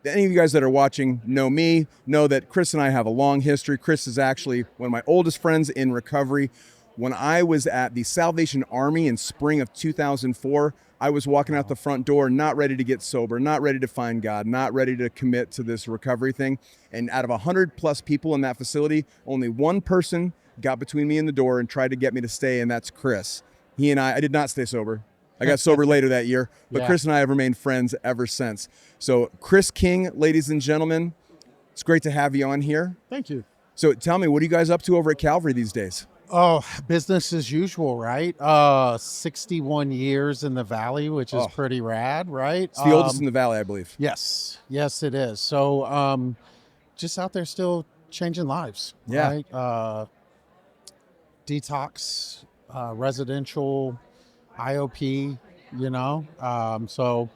any of you guys that are watching know me, know that Chris and I have a long history. Chris is actually one of my oldest friends in recovery. When I was at the Salvation Army in spring of 2004, I was walking out the front door, not ready to get sober, not ready to find God, not ready to commit to this recovery thing. And out of 100 plus people in that facility, only one person got between me and the door and tried to get me to stay, and that's Chris. He and I did not stay sober. I got sober later that year, but Chris and I have remained friends ever since. So Chris King, ladies and gentlemen, it's great to have you on here. Thank you. So tell me, what are you guys up to over at Calvary these days? Oh, business as usual, right? 61 years in the Valley, which is pretty rad, right? It's the oldest in the Valley, I believe. Yes, it is. So just out there still changing lives, right? Detox, residential, IOP, so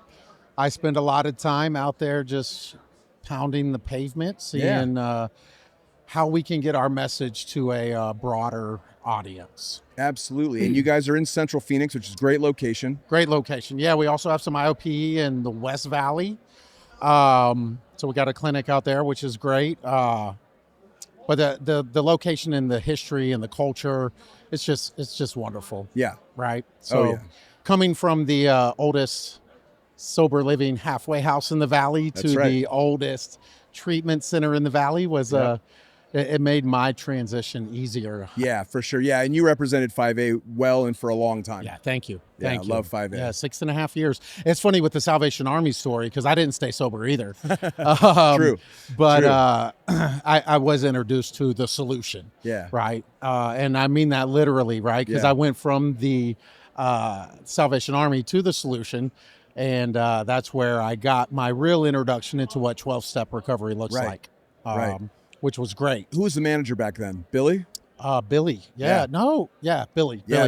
I spend a lot of time out there just pounding the pavement, seeing how we can get our message to a broader audience. Absolutely. And you guys are in Central Phoenix, which is a great location. Great location. Yeah, we also have some IOP in the West Valley. So we got a clinic out there, which is great. But the location and the history and the culture, it's just wonderful. Yeah. Right. So coming from the oldest sober living halfway house in the Valley to the oldest treatment center in the Valley was it made my transition easier. Yeah, for sure. Yeah, and you represented 5A well and for a long time. Yeah, thank you. I love 5A. Yeah, 6.5 years. It's funny with the Salvation Army story because I didn't stay sober either. True. But I was introduced to the solution. Yeah. Right. And I mean that literally, right? Because I went from the Salvation Army to the solution. And that's where I got my real introduction into what 12-step recovery looks like. Which was great. Who was the manager back then? Billy? Billy. Billy. Yeah,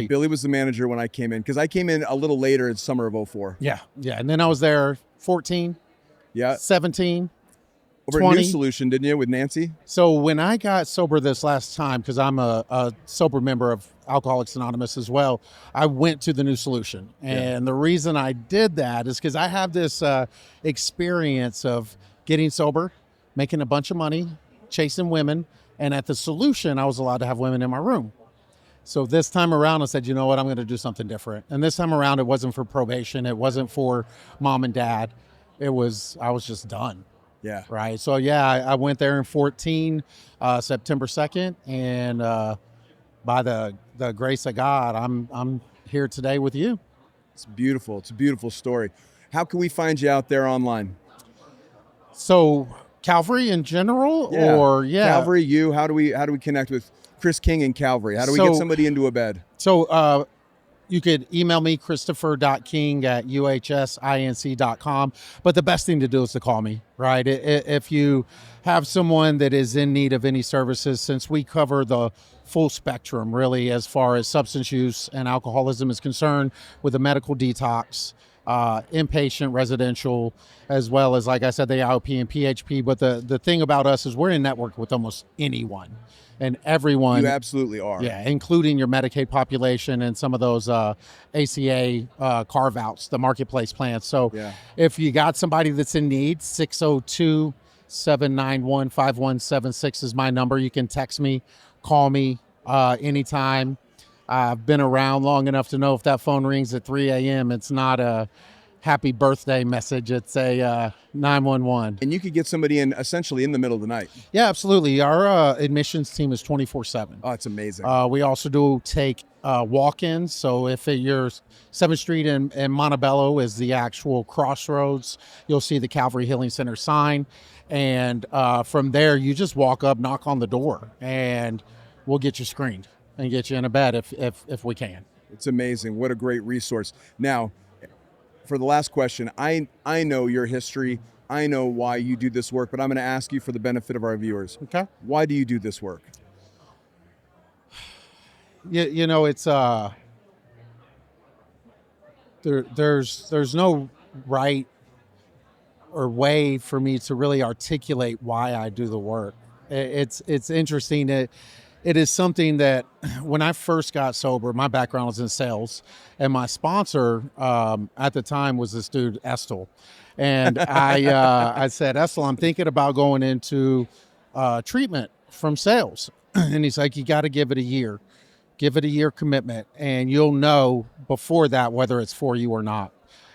Billy was the manager when I came in, because I came in a little later in summer of 04. Yeah. And then I was there 14, 17, over 20. at New Solution, didn't you, with Nancy? So when I got sober this last time, because I'm a sober member of Alcoholics Anonymous as well, I went to the New Solution. And the reason I did that is because I have this experience of getting sober, making a bunch of money, chasing women, and at the Solution, I was allowed to have women in my room. So this time around, I said, you know what, I'm going to do something different. And this time around, it wasn't for probation. It wasn't for mom and dad. I was just done. Yeah. Right. So I went there in 14, September 2nd, and by the grace of God, I'm here today with you. It's beautiful. It's a beautiful story. How can we find you out there online? So Calvary in general, or Calvary, how do we connect with Chris King and Calvary? How do we get somebody into a bed? So you could email me, christopher.king@uhsinc.com. But the best thing to do is to call me, right? If you have someone that is in need of any services, since we cover the full spectrum, really, as far as substance use and alcoholism is concerned, with the medical detox, inpatient, residential, as well as, like I said, the IOP and PHP. But the thing about us is we're in network with almost anyone and everyone. You absolutely are. Yeah, including your Medicaid population and some of those ACA carve-outs, the marketplace plans. So if you got somebody that's in need, 602-791-5176 is my number. You can text me, call me anytime. I've been around long enough to know if that phone rings at 3 a.m., it's not a happy birthday message. It's a 911. And you could get somebody in essentially in the middle of the night. Yeah, absolutely. Our admissions team is 24/7. Oh, it's amazing. We also do take walk-ins. So if you're 7th Street and Montebello is the actual crossroads, you'll see the Calvary Healing Center sign. And from there, you just walk up, knock on the door, and we'll get you screened and get you in a bed if we can. It's amazing. What a great resource. Now, for the last question, I know your history. I know why you do this work, but I'm going to ask you for the benefit of our viewers. Okay. Why do you do this work? You know, it's there's no right or way for me to really articulate why I do the work. It's interesting that it is something that when I first got sober, my background was in sales, and my sponsor at the time was this dude Estel, and I said, Estel, I'm thinking about going into treatment from sales, and he's like, you got to give it a year. Give it a year commitment, and you'll know before that whether it's for you or not.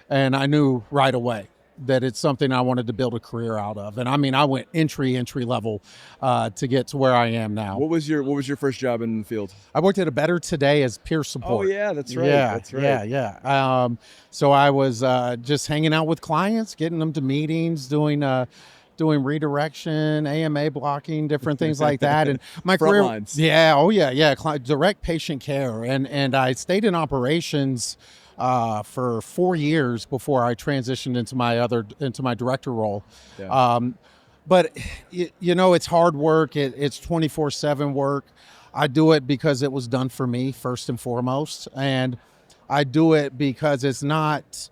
And I knew right away that it's something I wanted to build a career out of. And I mean, I went entry level to get to where I am now. What was your first job in the field? I worked at a Better Today as peer support. Oh yeah, that's right. Yeah, that's right. yeah. So I was just hanging out with clients, getting them to meetings, doing redirection, AMA blocking, different things like that. And my Front career, lines. direct patient care. And I stayed in operations for 4 years before I transitioned into my director role. Yeah. But it's hard work. It's 24/7 work. I do it because it was done for me first and foremost, and I do it because it's not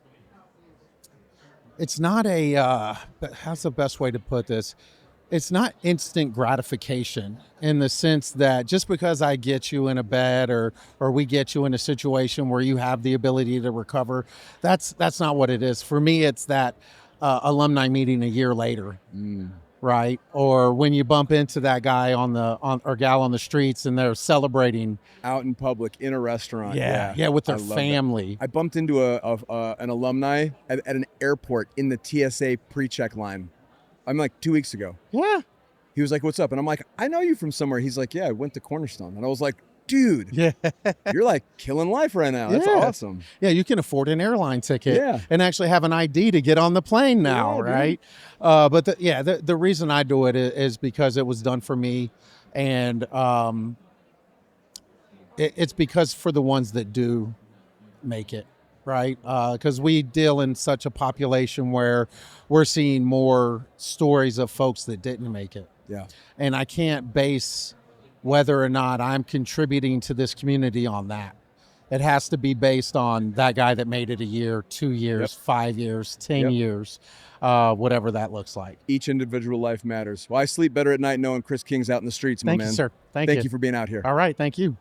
a how's the best way to put this? It's not instant gratification in the sense that just because I get you in a bed or we get you in a situation where you have the ability to recover, that's not what it is. For me, it's that alumni meeting a year later, right? Or when you bump into that guy or gal on the streets and they're celebrating Out in public in a restaurant. Yeah, with their I love family. that. I bumped into an alumni at an airport in the TSA pre-check line. I'm like 2 weeks ago. Yeah. He was like, "What's up?" And I'm like, "I know you from somewhere." He's like, "Yeah, I went to Cornerstone." And I was like, "Dude, Yeah. you're like killing life right now. That's Yeah. awesome." Yeah, you can afford an airline ticket Yeah. and actually have an ID to get on the plane now, Yeah, dude. right? But the reason I do it is because it was done for me, and it's because for the ones that do make it, right? Because we deal in such a population where we're seeing more stories of folks that didn't make it. Yeah. And I can't base whether or not I'm contributing to this community on that. It has to be based on that guy that made it a year, 2 years, 5 years, 10 years, whatever that looks like. Each individual life matters. Well, I sleep better at night knowing Chris King's out in the streets, my Thank man. you, sir. Thank Thank you for being out here. All right. Thank you.